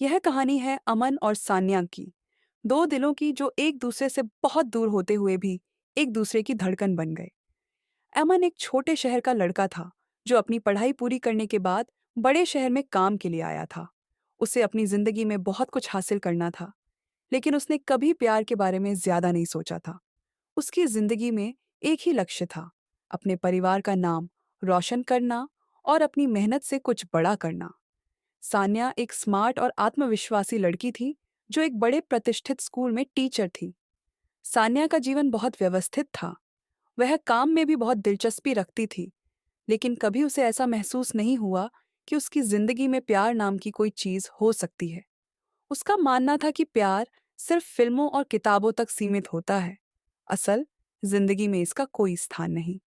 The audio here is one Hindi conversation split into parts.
यह कहानी है अमन और सान्या की। दो दिलों की जो एक दूसरे से बहुत दूर होते हुए भी एक दूसरे की धड़कन बन गए। अमन एक छोटे शहर का लड़का था जो अपनी पढ़ाई पूरी करने के बाद बड़े शहर में काम के लिए आया था। उसे अपनी जिंदगी में बहुत कुछ हासिल करना था, लेकिन उसने कभी प्यार के बारे में ज्यादा नहीं सोचा था। उसकी जिंदगी में एक ही लक्ष्य था, अपने परिवार का नाम रोशन करना और अपनी मेहनत से कुछ बड़ा करना। सान्या एक स्मार्ट और आत्मविश्वासी लड़की थी जो एक बड़े प्रतिष्ठित स्कूल में टीचर थी। सान्या का जीवन बहुत व्यवस्थित था। वह काम में भी बहुत दिलचस्पी रखती थी, लेकिन कभी उसे ऐसा महसूस नहीं हुआ कि उसकी जिंदगी में प्यार नाम की कोई चीज हो सकती है। उसका मानना था कि प्यार सिर्फ फिल्मों और किताबों तक सीमित होता है। असल जिंदगी में इसका कोई स्थान नहीं।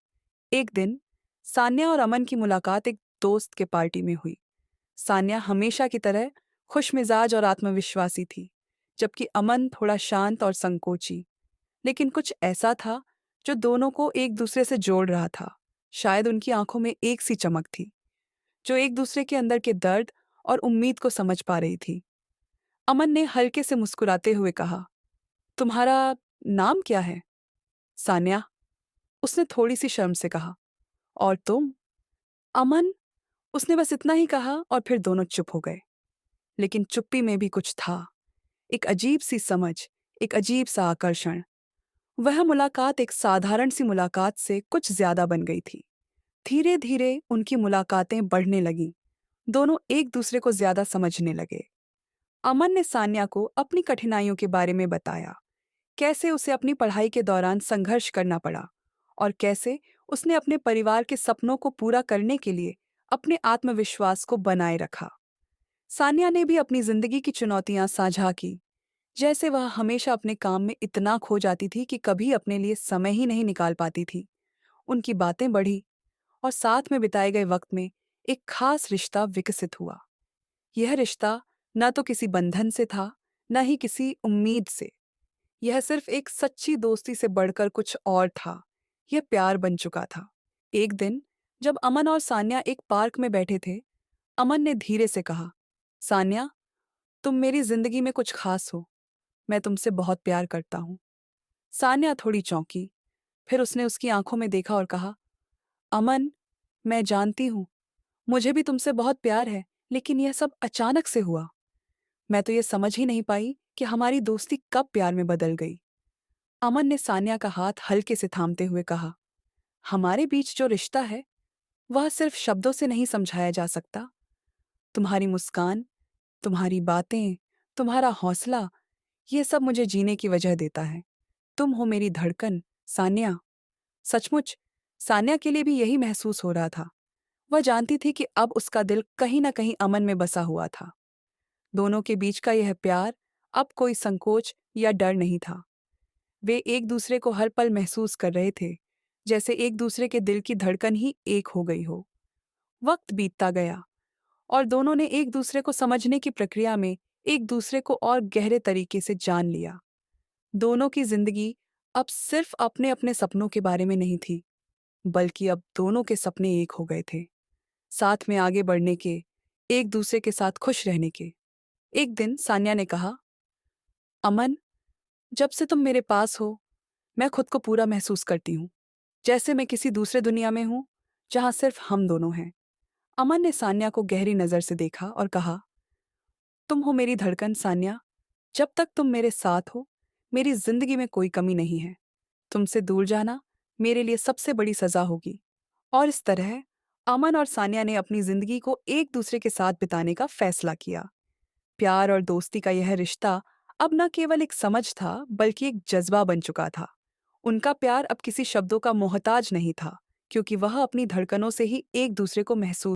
एक दिन सान्या और अमन की मुलाकात एक दोस्त के पार्टी में हुई। सान्या हमेशा की तरह खुशमिजाज और आत्मविश्वासी थी, जबकि अमन थोड़ा शांत और संकोची। लेकिन कुछ ऐसा था जो दोनों को एक दूसरे से जोड़ रहा था। शायद उनकी आंखों में एक सी चमक थी, जो एक दूसरे के अंदर के दर्द और उम्मीद को समझ पा रही थी। अमन ने हल्के से मुस्कुराते हुए कहा, तुम्हारा नाम क्या है? सान्या, उसने थोड़ी सी शर्म से कहा। और तुम? अमन, उसने बस इतना ही कहा और फिर दोनों चुप हो गए। लेकिन चुप्पी में भी कुछ था, एक अजीब सी समझ, एक अजीब सा आकर्षण। वह मुलाकात एक साधारण सी मुलाकात से कुछ ज्यादा बन गई थी। धीरे धीरे उनकी मुलाकातें बढ़ने लगीं। दोनों एक दूसरे को ज्यादा समझने लगे। अमन ने सान्या को अपनी कठिनाइयों के बारे में बताया, कैसे उसे अपनी पढ़ाई के दौरान संघर्ष करना पड़ा और कैसे उसने अपने परिवार के सपनों को पूरा करने के लिए अपने आत्मविश्वास को बनाए रखा। सान्या ने भी अपनी जिंदगी की चुनौतियां साझा की, जैसे वह हमेशा अपने काम में इतना खो जाती थी कि कभी अपने लिए समय ही नहीं निकाल पाती थी। उनकी बातें बढ़ी और साथ में बिताए गए वक्त में एक खास रिश्ता विकसित हुआ। यह रिश्ता न तो किसी बंधन से था, न ही किसी उम्मीद से। यह सिर्फ एक सच्ची दोस्ती से बढ़कर कुछ और था। यह प्यार बन चुका था। एक दिन जब अमन और सान्या एक पार्क में बैठे थे, अमन ने धीरे से कहा, सान्या, तुम मेरी जिंदगी में कुछ खास हो। मैं तुमसे बहुत प्यार करता हूँ। सान्या थोड़ी चौंकी। फिर उसने उसकी आंखों में देखा और कहा, अमन, मैं जानती हूँ, मुझे भी तुमसे बहुत प्यार है, लेकिन यह सब अचानक से हुआ। मैं तो ये समझ ही नहीं पाई कि हमारी दोस्ती कब प्यार में बदल गई। अमन ने सान्या का हाथ हल्के से थामते हुए कहा, हमारे बीच जो रिश्ता है वह सिर्फ शब्दों से नहीं समझाया जा सकता। तुम्हारी मुस्कान, तुम्हारी बातें, तुम्हारा हौसला, ये सब मुझे जीने की वजह देता है। तुम हो मेरी धड़कन, सान्या। सचमुच सान्या के लिए भी यही महसूस हो रहा था। वह जानती थी कि अब उसका दिल कहीं न कहीं अमन में बसा हुआ था। दोनों के बीच का यह प्यार अब कोई संकोच या डर नहीं था। वे एक दूसरे को हर पल महसूस कर रहे थे, जैसे एक दूसरे के दिल की धड़कन ही एक हो गई हो। वक्त बीतता गया और दोनों ने एक दूसरे को समझने की प्रक्रिया में एक दूसरे को और गहरे तरीके से जान लिया। दोनों की जिंदगी अब सिर्फ अपने अपने सपनों के बारे में नहीं थी, बल्कि अब दोनों के सपने एक हो गए थे, साथ में आगे बढ़ने के, एक दूसरे के साथ खुश रहने के। एक दिन सान्या ने कहा, अमन, जब से तुम मेरे पास हो, मैं खुद को पूरा महसूस करती हूँ, जैसे मैं किसी दूसरे दुनिया में हूँ, जहाँ सिर्फ हम दोनों हैं। अमन ने सान्या को गहरी नजर से देखा और कहा, तुम हो मेरी धड़कन सान्या। जब तक तुम मेरे साथ हो, मेरी जिंदगी में कोई कमी नहीं है। तुमसे दूर जाना मेरे लिए सबसे बड़ी सजा होगी। और इस तरह अमन और सान्या ने अपनी जिंदगी को एक दूसरे के साथ बिताने का फैसला किया। प्यार और दोस्ती का यह रिश्ता अब न केवल एक समझ था, बल्कि एक जज्बा बन चुका था। उनका प्यार अब किसी शब्दों का मोहताज नहीं था, क्योंकि वह अपनी धड़कनों से ही एक दूसरे को महसूस